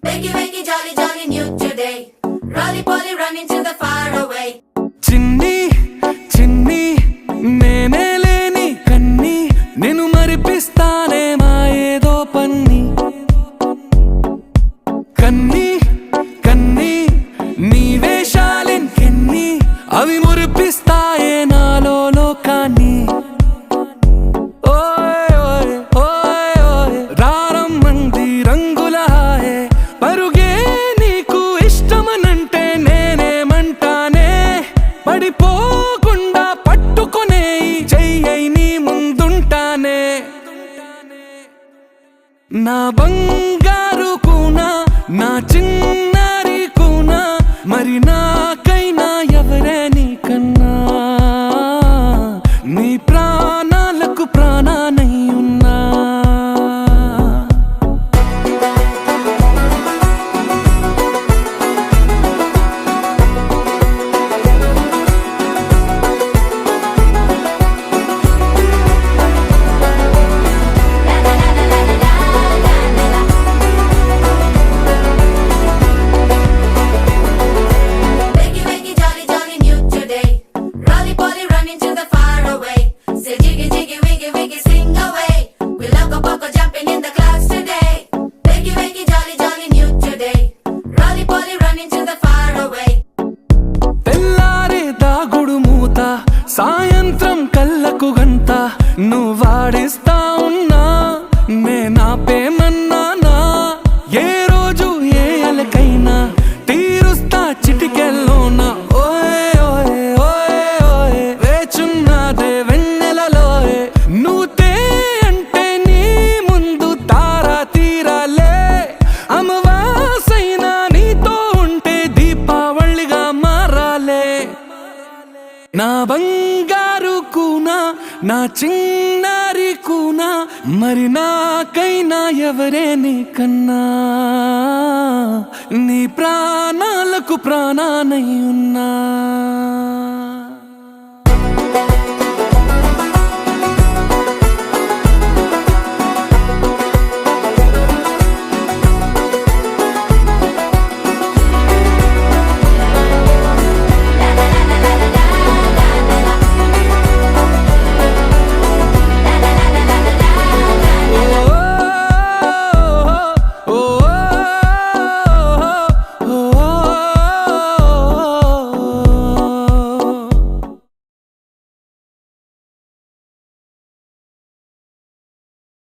Wakey, wakey, jolly, jolly, new today. Rolly poly, running to the far away. చిన్ని చిన్ని నేనే లేని కన్ని నేను మరిపిస్తానే మా ఏదో పన్ని కన్ని కన్ని నీ వేషాలెన్కెన్ని అవి మురిపిస్తాయే నాలో లోకాన్ని ఓయ్ ఓయ్ ఓయ్ ఓయ్ రారమ్మంది రంగుల హాయే పరుగే నీకు ఇష్టమనంటే నేనేమంటానే పడిపోకుండా పట్టుకునే చెయ్యై నీ ముందుంటానే నా బంగారు కూనా నా చిన్నారి కూనా మరి నాకైనా ఎవరే నీకన్నా నీ ప్రాణాలకు ప్రాణానై ఉన్నా Wakey, wakey, jolly, jolly, new today. Rolly poly, running to the far away. Say jiggy, jiggy, wiggy, wiggy, sing away. We loco poco jumping in the clouds today. Wakey, wakey, jolly, jolly, new today. Rolly poly, running to the far away. తెల్లారే దాగుడు మూత సాయంత్రం కళ్ళకు గంట నువ్వాడిస్తా ఉన్నా నేనాపేమన్నానా ఏ రోజు ఏ అలకైనా తీరుస్తా చిటికెల్లోనా ఓయ్ ఓయ్ ఓయ్ ఓయ్ వేచున్నదే వెన్నెలలోయే నువ్వుతే అంటే నీ ముందు తారా తీరాలే అమవాసైనా నీతో ఉంటే దీపావళిగా మారాలే నా బంగారు కూనా నా చిన్నారి కూనా మరి నాకైనా ఎవరే నీకన్నా నీ ప్రాణాలకు ప్రాణానై ఉన్నా